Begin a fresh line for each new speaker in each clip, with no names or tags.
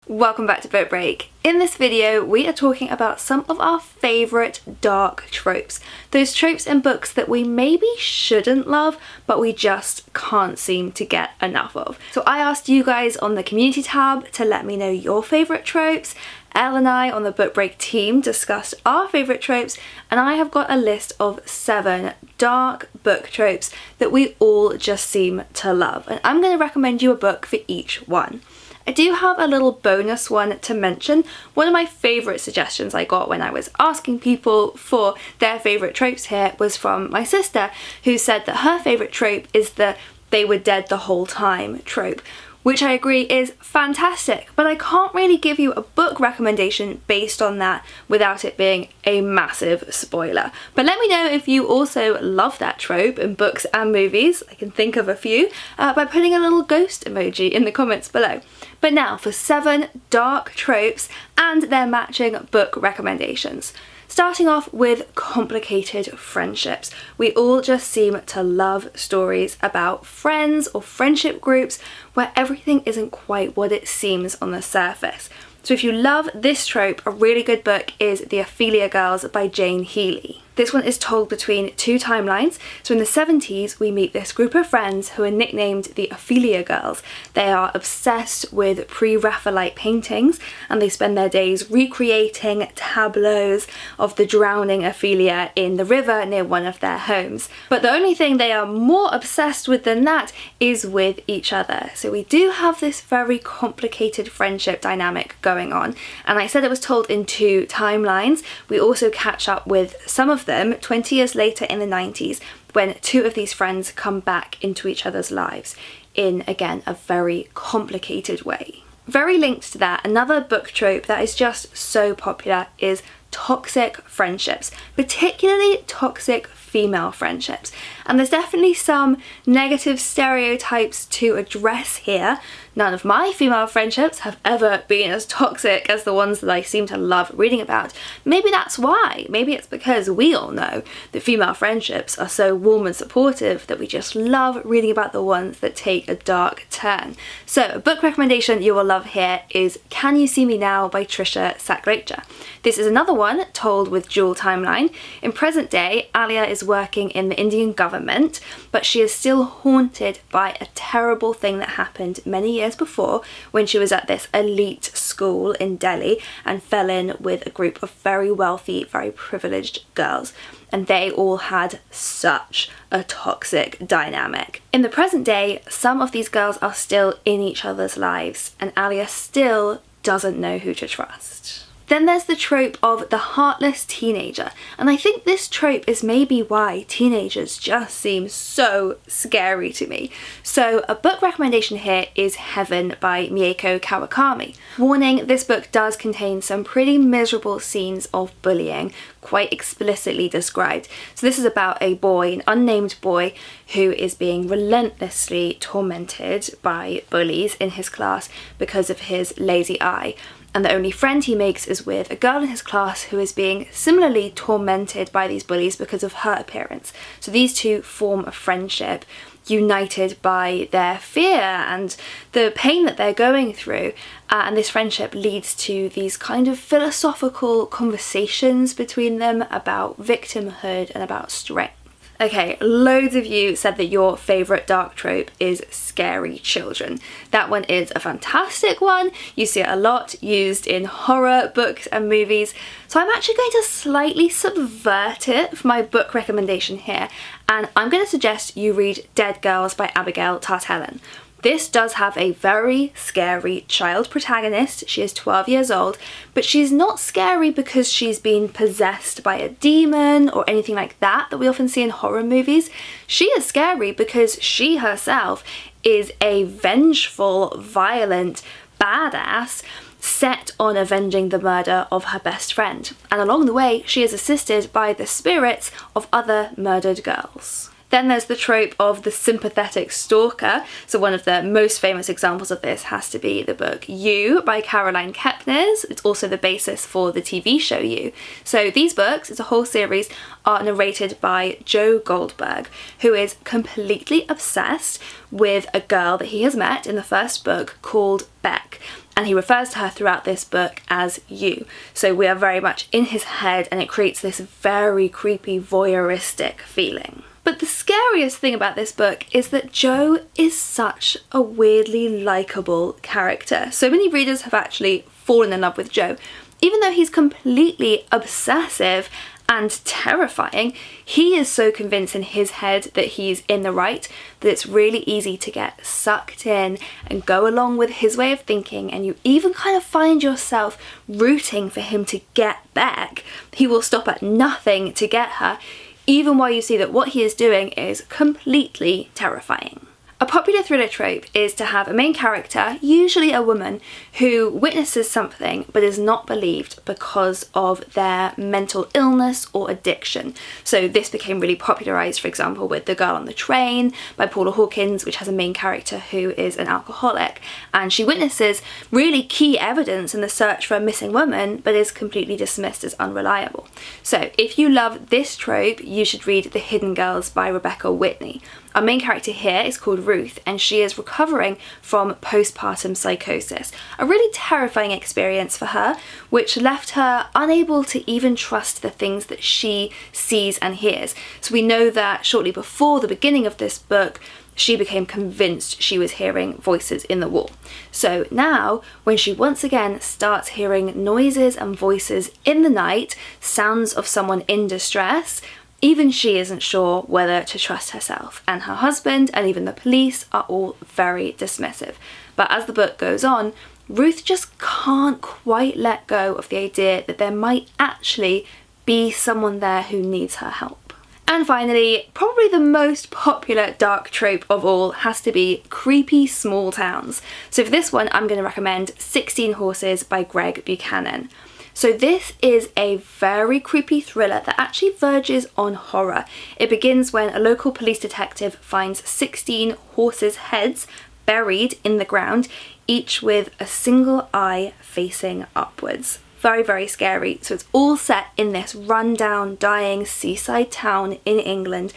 Welcome back to Boat Break. In this video we are talking about some of our favourite dark tropes. Those tropes in books that we maybe shouldn't love but we just can't seem to get enough of. So I asked you guys on the community tab to let me know your favourite tropes. Elle and I on the Book Break team discussed our favourite tropes, and I have got a list of 7 dark book tropes that we all just seem to love, and I'm going to recommend you a book for each one. I do have a little bonus one to mention. One of my favourite suggestions I got when I was asking people for their favourite tropes here was from my sister, who said that her favourite trope is the "they were dead the whole time" trope, which I agree is fantastic, but I can't really give you a book recommendation based on that without it being a massive spoiler. But let me know if you also love that trope in books and movies. I can think of a few by putting a little ghost emoji in the comments below. But now for 7 dark tropes and their matching book recommendations. Starting off with complicated friendships. We all just seem to love stories about friends or friendship groups where everything isn't quite what it seems on the surface. So if you love this trope, a really good book is The Ophelia Girls by Jane Healey. This one is told between 2 timelines. So in the 70s, we meet this group of friends who are nicknamed the Ophelia Girls. They are obsessed with pre-Raphaelite paintings and they spend their days recreating tableaus of the drowning Ophelia in the river near one of their homes. But the only thing they are more obsessed with than that is with each other. So we do have this very complicated friendship dynamic going on. And I said it was told in 2 timelines. We also catch up with some of them 20 years later in the 90s when 2 of these friends come back into each other's lives in, again, a very complicated way. Very linked to that, another book trope that is just so popular is toxic friendships, particularly toxic female friendships. And there's definitely some negative stereotypes to address here. None of my female friendships have ever been as toxic as the ones that I seem to love reading about. Maybe that's why. Maybe it's because we all know that female friendships are so warm and supportive that we just love reading about the ones that take a dark turn. So a book recommendation you will love here is Can You See Me Now by Trisha Saklecha. This is another one told with dual timeline. In present day, Alia is working in the Indian government, but she is still haunted by a terrible thing that happened many years before when she was at this elite school in Delhi and fell in with a group of very wealthy, very privileged girls. And they all had such a toxic dynamic. In the present day, some of these girls are still in each other's lives and Alia still doesn't know who to trust. Then there's the trope of the heartless teenager, and I think this trope is maybe why teenagers just seem so scary to me. So a book recommendation here is Heaven by Mieko Kawakami. Warning, this book does contain some pretty miserable scenes of bullying, quite explicitly described. So this is about a boy, an unnamed boy, who is being relentlessly tormented by bullies in his class because of his lazy eye. And the only friend he makes is with a girl in his class who is being similarly tormented by these bullies because of her appearance. So these two form a friendship, united by their fear and the pain that they're going through. And this friendship leads to these kind of philosophical conversations between them about victimhood and about strength. Okay, loads of you said that your favourite dark trope is scary children. That one is a fantastic one. You see it a lot used in horror books and movies. So I'm actually going to slightly subvert it for my book recommendation here, and I'm going to suggest you read Dead Girls by Abigail Tartellen. This does have a very scary child protagonist. She is 12 years old, but she's not scary because she's been possessed by a demon or anything like that we often see in horror movies. She is scary because she herself is a vengeful, violent badass set on avenging the murder of her best friend. And along the way, she is assisted by the spirits of other murdered girls. Then there's the trope of the sympathetic stalker. So one of the most famous examples of this has to be the book You by Caroline Kepnes. It's also the basis for the TV show You. So these books, it's a whole series, are narrated by Joe Goldberg, who is completely obsessed with a girl that he has met in the first book called Beck. and he refers to her throughout this book as you. So we are very much in his head, and it creates this very creepy voyeuristic feeling. But the scariest thing about this book is that Jo is such a weirdly likeable character. So many readers have actually fallen in love with Jo. Even though he's completely obsessive and terrifying, he is so convinced in his head that he's in the right that it's really easy to get sucked in and go along with his way of thinking, and you even kind of find yourself rooting for him to get back. He will stop at nothing to get her, even while you see that what he is doing is completely terrifying. A popular thriller trope is to have a main character, usually a woman, who witnesses something but is not believed because of their mental illness or addiction. So this became really popularised, for example, with The Girl on the Train by Paula Hawkins, which has a main character who is an alcoholic, and she witnesses really key evidence in the search for a missing woman but is completely dismissed as unreliable. So if you love this trope, you should read The Hidden Girls by Rebecca Whitney. Our main character here is called Ruth, and she is recovering from postpartum psychosis, a really terrifying experience for her, which left her unable to even trust the things that she sees and hears. So we know that shortly before the beginning of this book, she became convinced she was hearing voices in the wall. So now, when she once again starts hearing noises and voices in the night, sounds of someone in distress, even she isn't sure whether to trust herself, and her husband and even the police are all very dismissive. But as the book goes on, Ruth just can't quite let go of the idea that there might actually be someone there who needs her help. And finally, probably the most popular dark trope of all has to be creepy small towns. So for this one, I'm going to recommend 16 Horses by Greg Buchanan. So this is a very creepy thriller that actually verges on horror. It begins when a local police detective finds 16 horses' heads buried in the ground, each with a single eye facing upwards. Very, very scary. So it's all set in this rundown, dying seaside town in England,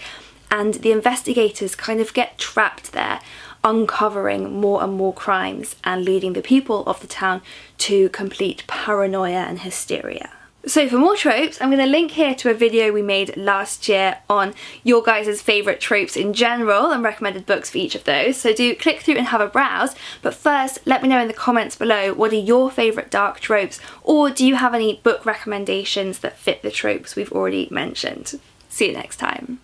and the investigators kind of get trapped there, uncovering more and more crimes and leading the people of the town to complete paranoia and hysteria. So for more tropes, I'm going to link here to a video we made last year on your guys' favourite tropes in general and recommended books for each of those, so do click through and have a browse. But first, let me know in the comments below, what are your favourite dark tropes, or do you have any book recommendations that fit the tropes we've already mentioned? See you next time.